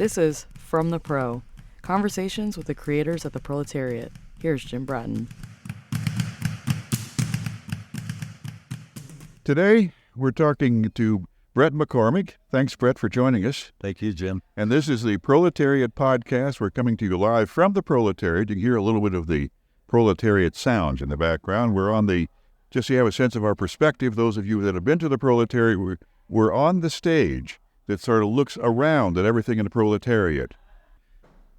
This is From the Pro, conversations with the creators of the proletariat. Here's Jim Bratton. Today, we're talking to Bret McCormick. Thanks, Bret, for joining us. Thank you, Jim. And this is the Proletariat Podcast. We're coming to you live from the Proletariat. You can hear a little bit of the Proletariat sounds in the background. We're on the, just so you have a sense of our perspective, those of you that have been to the Proletariat, we're on the stage that sort of looks around at everything in the Proletariat.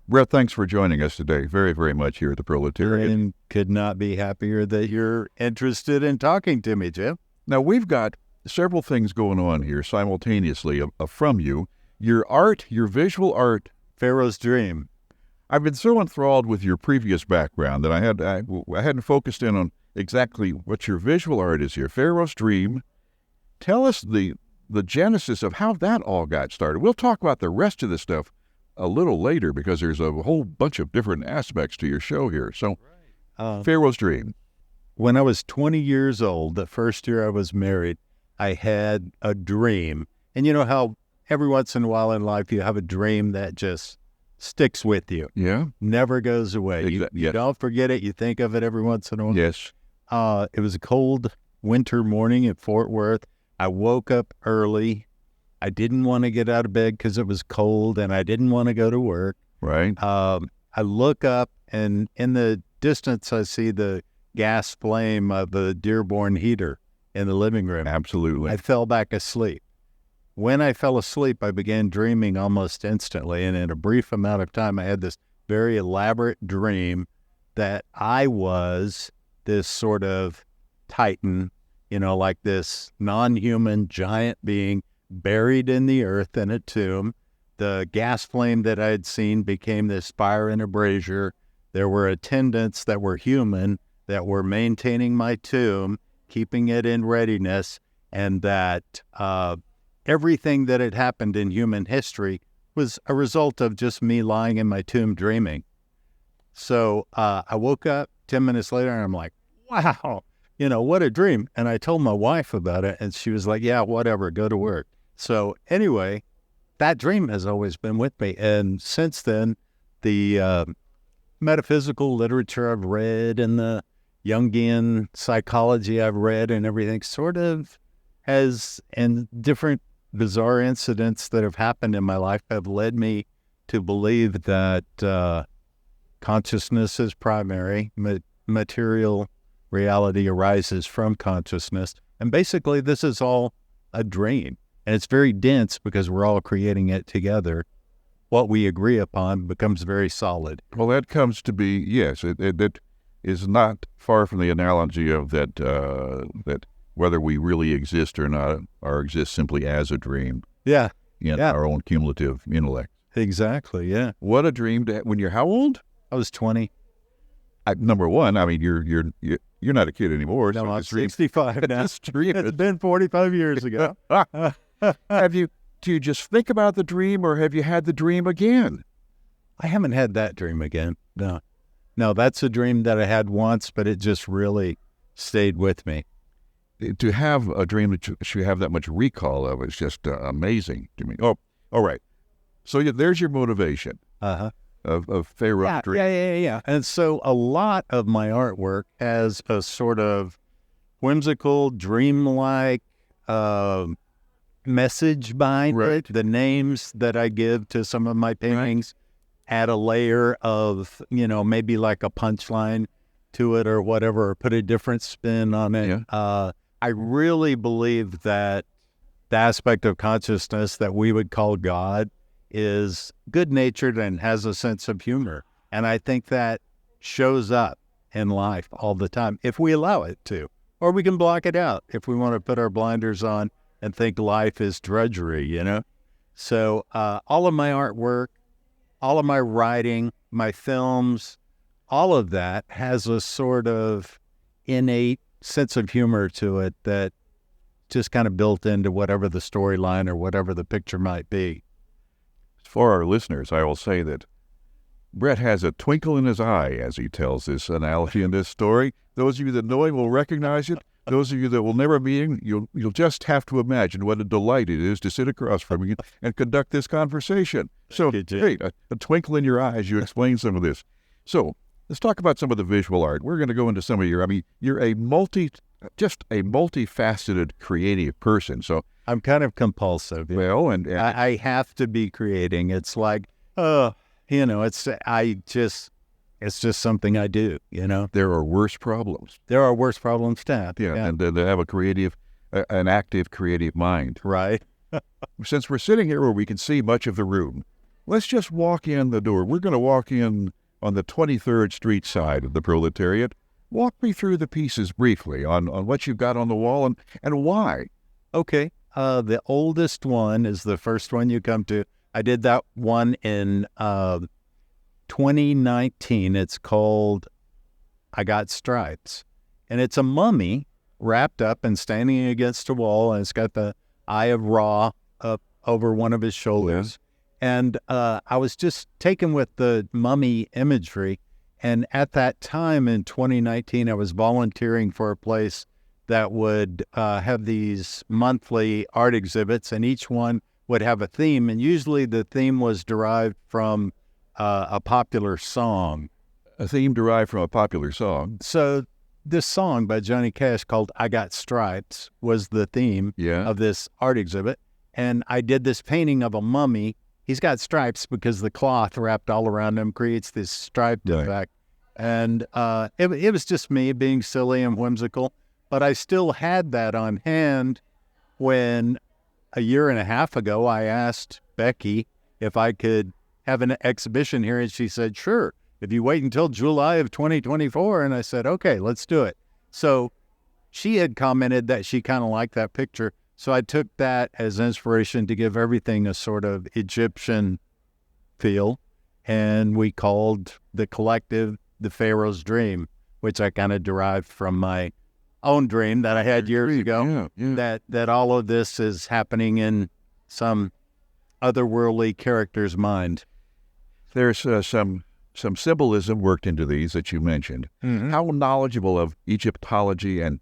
Bret, thanks for joining us today very, very much here at the Proletariat. And could not be happier that you're interested in talking to me, Jim. Now, we've got several things going on here simultaneously from you. Your art, your visual art. Pharaoh's Dream. I've been so enthralled with your previous background that I hadn't focused in on exactly what your visual art is here. Pharaoh's Dream. Tell us the genesis of how that all got started. We'll talk about the rest of the stuff a little later because there's a whole bunch of different aspects to your show here. So, Pharaoh's Dream. When I was 20 years old, the first year I was married, I had a dream. And you know how every once in a while in life you have a dream that just sticks with you. Yeah. Never goes away. You don't forget it. You think of it every once in a while. Yes. It was a cold winter morning in Fort Worth. I woke up early. I didn't want to get out of bed because it was cold and I didn't want to go to work. Right. I look up and in the distance I see the gas flame of the Dearborn heater in the living room. Absolutely. I fell back asleep. When I fell asleep, I began dreaming almost instantly. And in a brief amount of time, I had this very elaborate dream that I was this sort of titan, you know, like this non-human giant being buried in the earth in a tomb. The gas flame that I had seen became this fire in a brazier. There were attendants that were human that were maintaining my tomb, keeping it in readiness, and that everything that had happened in human history was a result of just me lying in my tomb dreaming. So I woke up 10 minutes later and I'm like, wow, you know, what a dream. And I told my wife about it and she was like, yeah, whatever, go to work. So anyway, that dream has always been with me. And since then, the metaphysical literature I've read and the Jungian psychology I've read and everything sort of has, and different bizarre incidents that have happened in my life have led me to believe that consciousness is primary, material reality arises from consciousness, and basically this is all a dream, and it's very dense because we're all creating it together. What we agree upon becomes very solid. Well, that comes to be, yes, it is not far from the analogy of that whether we really exist or not, or exist simply as a dream. Yeah. In our own cumulative intellect. Exactly, yeah. What a dream to have. When you're how old? I was 20. Number one, I mean, you're not a kid anymore. No, so I'm 65 now. It's been 45 years ago. Do you just think about the dream, or have you had the dream again? I haven't had that dream again. No, that's a dream that I had once, but it just really stayed with me. To have a dream that you have that much recall of is just amazing to me. Oh, all right. So there's your motivation of Pharaoh's Dream. Yeah. And so a lot of my artwork has a sort of whimsical, dreamlike message behind it. The names that I give to some of my paintings add a layer of, you know, maybe like a punchline to it or whatever, or put a different spin on it. Yeah. I really believe that the aspect of consciousness that we would call God is good-natured and has a sense of humor. And I think that shows up in life all the time if we allow it to. Or we can block it out if we want to put our blinders on and think life is drudgery, you know? So all of my artwork, all of my writing, my films, all of that has a sort of innate sense of humor to it that just kind of built into whatever the storyline or whatever the picture might be. For our listeners, I will say that Bret has a twinkle in his eye as he tells this analogy in this story. Those of you that know him will recognize it. Those of you that will never meet him, you'll just have to imagine what a delight it is to sit across from you and conduct this conversation. So, hey, a twinkle in your eye as you explain some of this. So, let's talk about some of the visual art. We're going to go into some of you're just a multifaceted creative person. So I'm kind of compulsive. Well, and I have to be creating. It's like, it's just something I do, There are worse problems. There are worse problems to have. Yeah. And to have an active creative mind. Right. Since we're sitting here where we can see much of the room, let's just walk in the door. We're going to walk in on the 23rd Street side of the Proletariat. Walk me through the pieces briefly on what you've got on the wall and why. Okay. The oldest one is the first one you come to. I did that one in 2019. It's called I Got Stripes. And it's a mummy wrapped up and standing against a wall, and it's got the Eye of Ra up over one of his shoulders. Yeah. And I was just taken with the mummy imagery. And at that time in 2019, I was volunteering for a place that would have these monthly art exhibits, and each one would have a theme. And usually the theme was derived from a popular song. A theme derived from a popular song. So this song by Johnny Cash called I Got Stripes was the theme of this art exhibit. And I did this painting of a mummy. He's got stripes because the cloth wrapped all around him creates this striped effect. And it was just me being silly and whimsical. But I still had that on hand when a year and a half ago I asked Becky if I could have an exhibition here. And she said, sure, if you wait until July of 2024. And I said, okay, let's do it. So she had commented that she kind of liked that picture. So I took that as inspiration to give everything a sort of Egyptian feel. And we called the collective the Pharaoh's Dream, which I kind of derived from my own dream that I had years ago, that all of this is happening in some otherworldly character's mind. There's some symbolism worked into these that you mentioned. Mm-hmm. How knowledgeable of Egyptology and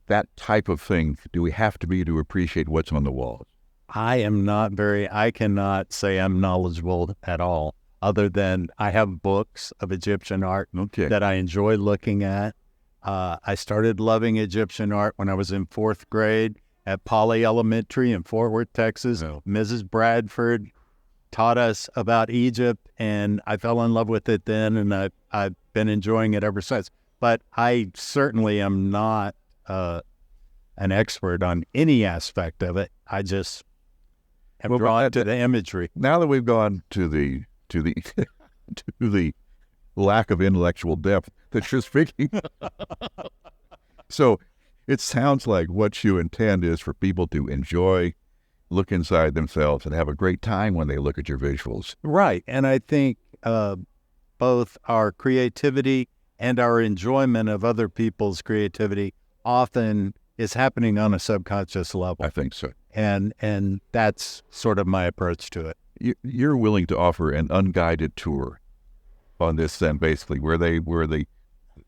that type of thing do we have to be to appreciate what's on the walls? I cannot say I'm knowledgeable at all, other than I have books of Egyptian art that I enjoy looking at. I started loving Egyptian art when I was in 4th grade at Poly Elementary in Fort Worth, Texas. Oh. Mrs. Bradford taught us about Egypt, and I fell in love with it then, and I've been enjoying it ever since. But I certainly am not an expert on any aspect of it. I just am drawn to the imagery. Now that we've gone to the to the lack of intellectual depth that you're speaking. So it sounds like what you intend is for people to enjoy, look inside themselves, and have a great time when they look at your visuals. Right. And I think both our creativity and our enjoyment of other people's creativity often is happening on a subconscious level. I think so. And that's sort of my approach to it. You're willing to offer an unguided tour on this then, basically, where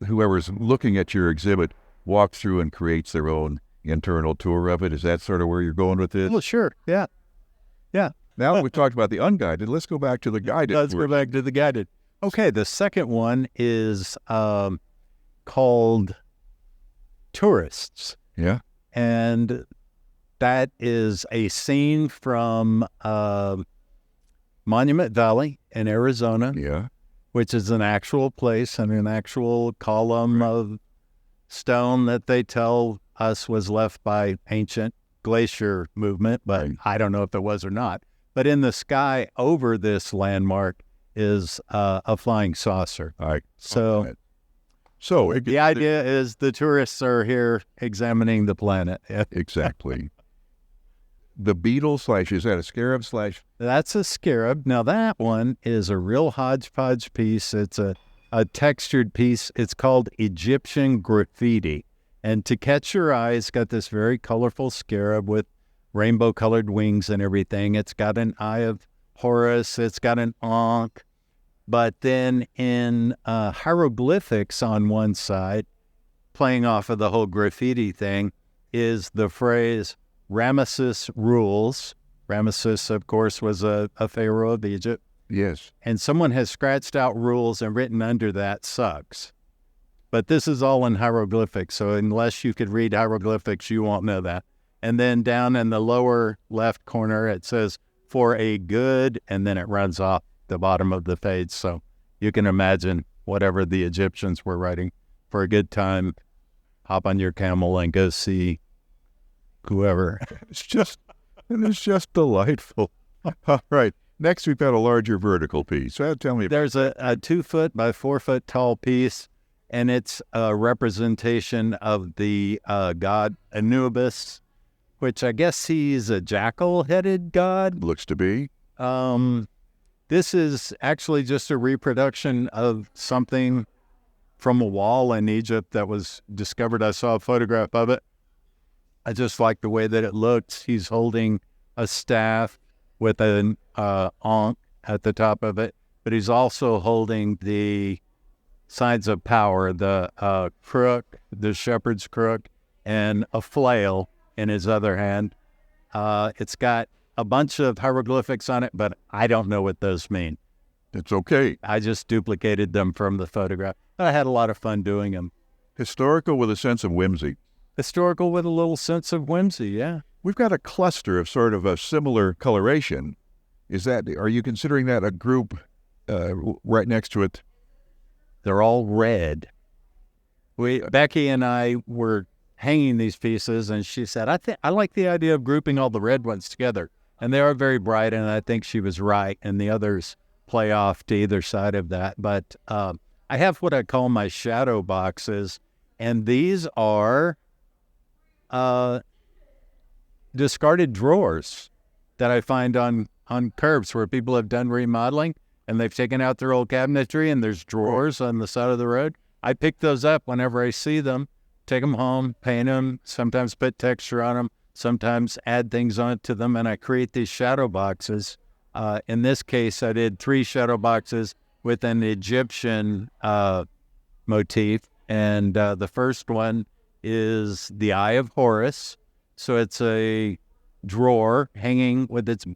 whoever's looking at your exhibit walks through and creates their own internal tour of it. Is that sort of where you're going with this? Well, sure. Yeah. Now that we've talked about the unguided, let's go back to the guided. Let's go back to the guided. Okay, the second one is called Tourists. Yeah. And that is a scene from Monument Valley in Arizona. Yeah. Which is an actual place and an actual column of stone that they tell us was left by ancient glacier movement, but I don't know if it was or not. But in the sky over this landmark is a flying saucer. So the idea is the tourists are here examining the planet. Exactly. The beetle / is that a scarab / That's a scarab. Now that one is a real hodgepodge piece. It's a textured piece. It's called Egyptian graffiti. And to catch your eye, it's got this very colorful scarab with rainbow-colored wings and everything. It's got an Eye of Horus. It's got an Ankh. But then in hieroglyphics on one side, playing off of the whole graffiti thing, is the phrase Ramesses rules. Ramesses, of course, was a pharaoh of Egypt. Yes. And someone has scratched out rules and written under that sucks. But this is all in hieroglyphics, so unless you could read hieroglyphics, you won't know that. And then down in the lower left corner, it says, for a good, and then it runs off the bottom of the page. So you can imagine whatever the Egyptians were writing. For a good time, hop on your camel and go see whoever. It's just delightful. All right. Next, we've got a larger vertical piece. Tell me. There's a 2 foot by 4 foot tall piece, and it's a representation of the god Anubis, which I guess he's a jackal-headed god. Looks to be. This is actually just a reproduction of something from a wall in Egypt that was discovered. I saw a photograph of it. I just like the way that it looks. He's holding a staff with an ankh at the top of it, but he's also holding the signs of power, the crook, the shepherd's crook, and a flail in his other hand. It's got a bunch of hieroglyphics on it, but I don't know what those mean. It's okay. I just duplicated them from the photograph. I had a lot of fun doing them. Historical with a sense of whimsy. Historical with a little sense of whimsy, yeah. We've got a cluster of sort of a similar coloration. Are you considering that a group right next to it? They're all red. Becky and I were hanging these pieces, and she said, I like the idea of grouping all the red ones together. And they are very bright, and I think she was right, and the others play off to either side of that. But I have what I call my shadow boxes, and these are discarded drawers that I find on curbs where people have done remodeling, and they've taken out their old cabinetry, and there's drawers on the side of the road. I pick those up whenever I see them, take them home, paint them, sometimes put texture on them, sometimes add things onto them, and I create these shadow boxes. In this case, I did 3 shadow boxes with an Egyptian motif, and the first one is the Eye of Horus. So it's a drawer hanging with its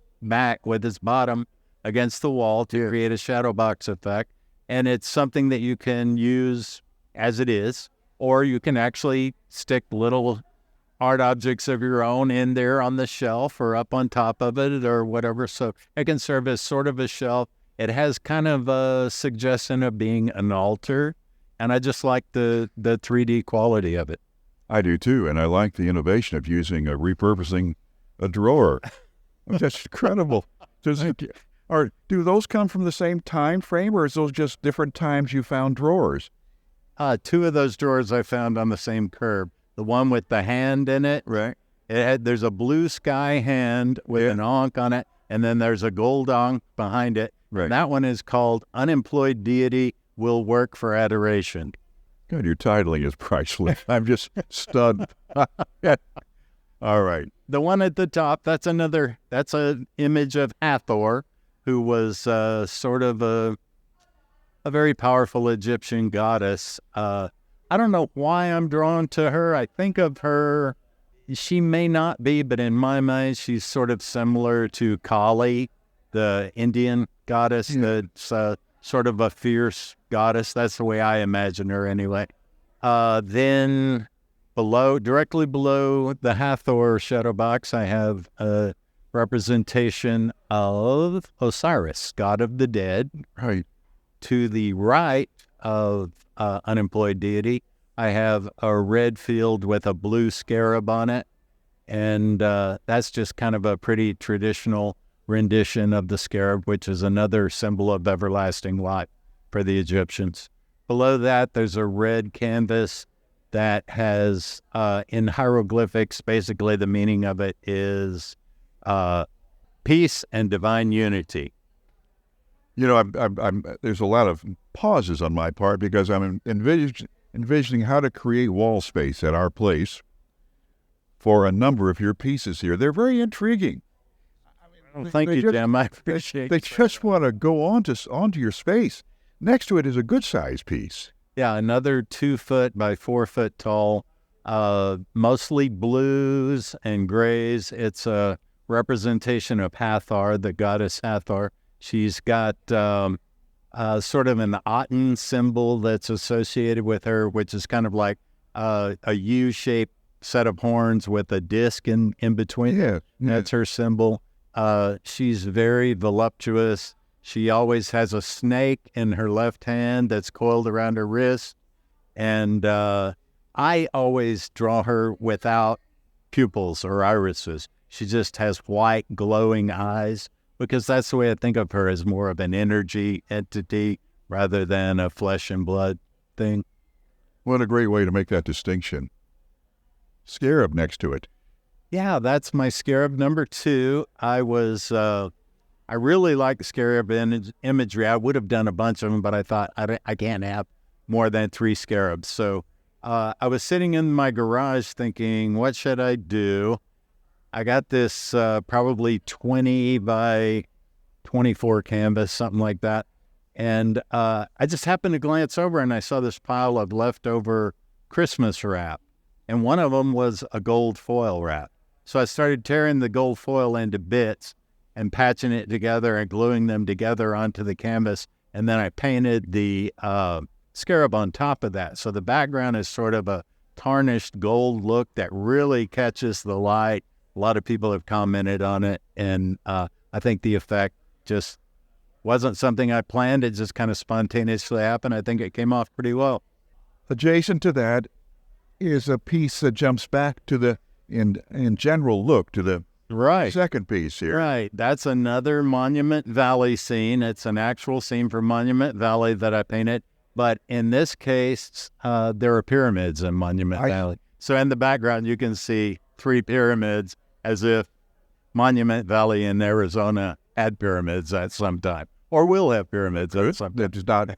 bottom against the wall to create a shadow box effect. And it's something that you can use as it is, or you can actually stick little art objects of your own in there on the shelf or up on top of it or whatever. So it can serve as sort of a shelf. It has kind of a suggestion of being an altar, and I just like the 3D quality of it. I do too, and I like the innovation of repurposing a drawer. That's incredible. Do those come from the same time frame, or is those just different times you found drawers? 2 of those drawers I found on the same curb. The one with the hand in it, right? There's a blue sky hand with an ankh on it, and then there's a gold ankh behind it. Right. And that one is called Unemployed Deity Will Work for Adoration. God, your titling is priceless. I'm just stunned. All right. The one at the top, that's an image of Hathor, who was sort of a very powerful Egyptian goddess. I don't know why I'm drawn to her. I think of her, she may not be, but in my mind, she's sort of similar to Kali, the Indian goddess. That's sort of a fierce goddess. That's the way I imagine her anyway. Then directly below the Hathor shadow box, I have a representation of Osiris, god of the dead. Right. To the right of Unemployed Deity, I have a red field with a blue scarab on it, and that's just kind of a pretty traditional rendition of the scarab, which is another symbol of everlasting life for the Egyptians. Below that, there's a red canvas that has, in hieroglyphics, basically the meaning of it is peace and divine unity. You know, I'm there's a lot of pauses on my part because I'm envisioning how to create wall space at our place for a number of your pieces here. They're very intriguing. Thank you, Jim. I appreciate it. They just want to go onto your space. Next to it is a good-sized piece. Yeah, another 2 foot by 4 foot tall, mostly blues and grays. It's a representation of Hathor, the goddess Hathor. She's got sort of an Aten symbol that's associated with her, which is kind of like a U-shaped set of horns with a disc in between. Yeah. That's her symbol. She's very voluptuous. She always has a snake in her left hand that's coiled around her wrist. And I always draw her without pupils or irises. She just has white, glowing eyes, because that's the way I think of her, as more of an energy entity rather than a flesh and blood thing. What a great way to make that distinction. Scarab next to it. Yeah, that's my scarab number 2. I really like scarab imagery. I would have done a bunch of them, but I thought I can't have more than 3 scarabs. So I was sitting in my garage thinking, what should I do? I got this probably 20 by 24 canvas, something like that. And I just happened to glance over and I saw this pile of leftover Christmas wrap. And one of them was a gold foil wrap. So I started tearing the gold foil into bits and patching it together and gluing them together onto the canvas. And then I painted the scarab on top of that. So the background is sort of a tarnished gold look that really catches the light. A lot of people have commented on it. And I think the effect just wasn't something I planned. It just kind of spontaneously happened. I think it came off pretty well. Adjacent to that is a piece that jumps back to the, in general look, to the second piece here. Right. That's another Monument Valley scene. It's an actual scene from Monument Valley that I painted. But in this case, there are pyramids in Monument Valley. So in the background, you can see 3 pyramids, as if Monument Valley in Arizona had pyramids at some time, or will have pyramids at some time. That is not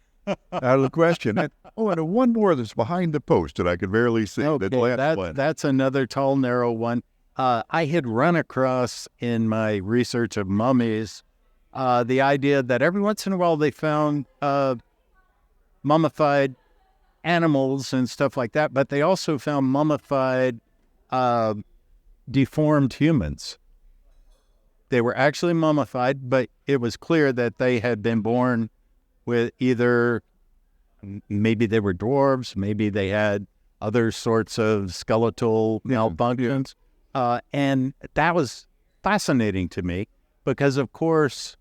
out of the question. And one more that's behind the post that I could barely see. Okay, that's another tall, narrow one. I had run across in my research of mummies the idea that every once in a while they found mummified animals and stuff like that, but they also found mummified deformed humans. They were actually mummified, but it was clear that they had been born with either, maybe they were dwarves, maybe they had other sorts of skeletal malfunctions. And that was fascinating to me because, of course,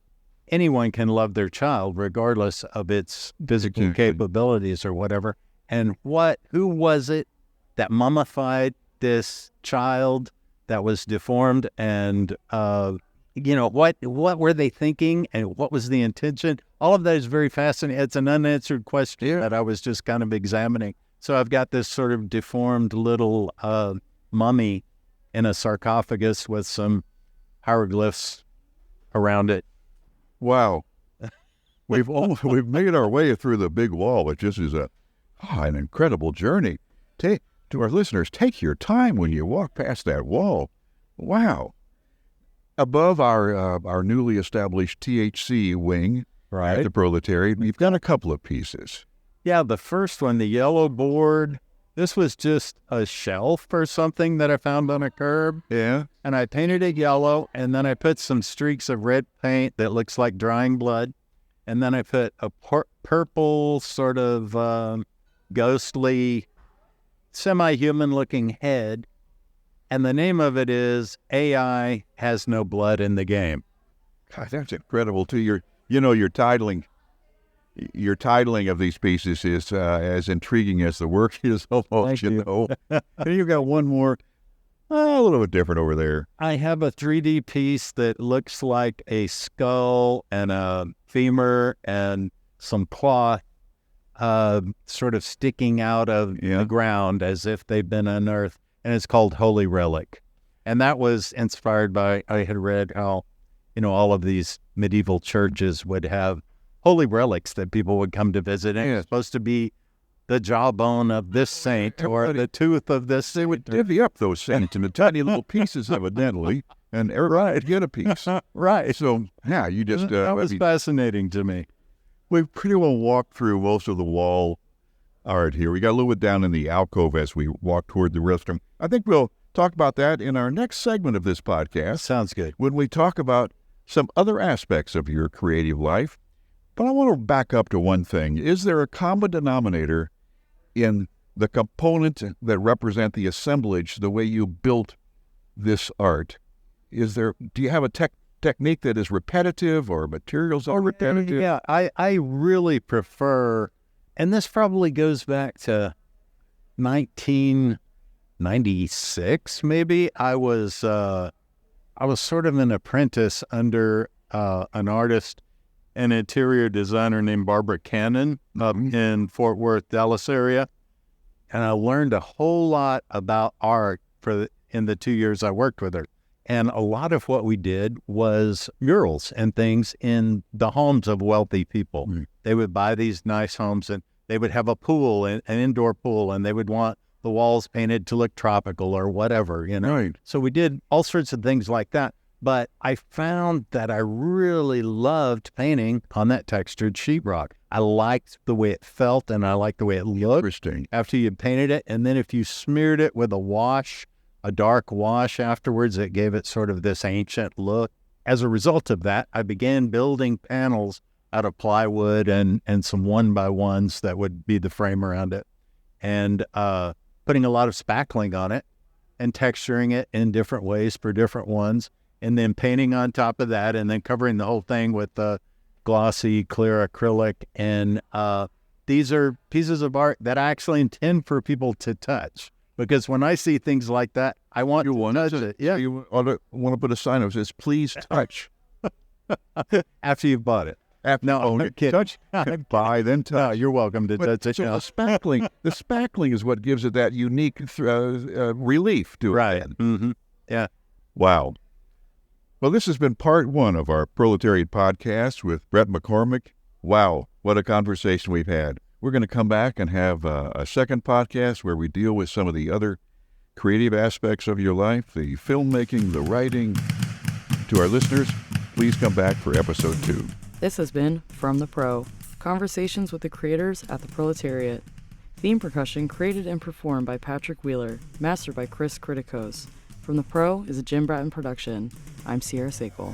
anyone can love their child regardless of its physical capabilities or whatever. And who was it that mummified this child that was deformed? And, what were they thinking and what was the intention? All of that is very fascinating. It's an unanswered question that I was just kind of examining. So I've got this sort of deformed little mummy in a sarcophagus with some hieroglyphs around it. Wow. We've made our way through the big wall, which just is an incredible journey. To our listeners, take your time when you walk past that wall. Wow. Above our newly established THC wing at the Proletariat, we've got a couple of pieces. Yeah, the first one, the yellow board, this was just a shelf or something that I found on a curb. Yeah. And I painted it yellow, and then I put some streaks of red paint that looks like drying blood. And then I put a purple sort of ghostly, semi-human looking head. And the name of it is AI Has No Blood in the Game. God, that's incredible too. Your titling of these pieces is as intriguing as the work is almost, And you've got one more, a little bit different over there. I have a 3D piece that looks like a skull and a femur and some cloth sort of sticking out of the ground as if they've been unearthed. And it's called Holy Relic. And that was inspired by, I had read how, all of these medieval churches would have holy relics that people would come to visit. And it's supposed to be the jawbone of this saint or the tooth of this. They would divvy up those saints into tiny little pieces, evidently, and everybody would get a piece. Right. So, yeah, you just... that was fascinating to me. We've pretty well walked through most of the wall. art here. We got a little bit down in the alcove as we walk toward the restroom. I think we'll talk about that in our next segment of this podcast. Sounds good. When we talk about some other aspects of your creative life. But I want to back up to one thing. Is there a common denominator in the components that represent the assemblage, the way you built this art? Do you have a technique that is repetitive, or materials are repetitive? Yeah, I really prefer, and this probably goes back to 1996, maybe. I was sort of an apprentice under an artist, an interior designer named Barbara Cannon up in Fort Worth, Dallas area. And I learned a whole lot about art in the 2 years I worked with her. And a lot of what we did was murals and things in the homes of wealthy people. They would buy these nice homes, and they would have a pool, an indoor pool, and they would want the walls painted to look tropical or whatever, you know. Right. So we did all sorts of things like that. But I found that I really loved painting on that textured sheetrock. I liked the way it felt, and I liked the way it looked. Interesting. After you painted it, and then if you smeared it with a dark wash afterwards, it gave it sort of this ancient look. As a result of that, I began building panels out of plywood and some 1x1s that would be the frame around it, and putting a lot of spackling on it and texturing it in different ways for different ones, and then painting on top of that, and then covering the whole thing with glossy, clear acrylic. And these are pieces of art that I actually intend for people to touch, because when I see things like that, I want to touch it. Yeah. You want to put a sign that says, "Please touch." After you've bought it. No, I'm kidding. Touch, buy, then touch. No, you're welcome to touch it. So the spackling is what gives it that unique relief to it. Right. Mm-hmm. Yeah. Wow. Well, this has been part one of our Proletariat podcast with Bret McCormick. Wow, what a conversation we've had. We're going to come back and have a second podcast where we deal with some of the other creative aspects of your life, the filmmaking, the writing. To our listeners, please come back for episode 2. This has been From the Pro, conversations with the creators at the Proletariat. Theme percussion created and performed by Patrick Wheeler, mastered by Chris Criticos. From the Pro is a Jim Bratton production. I'm Sierra Sakel.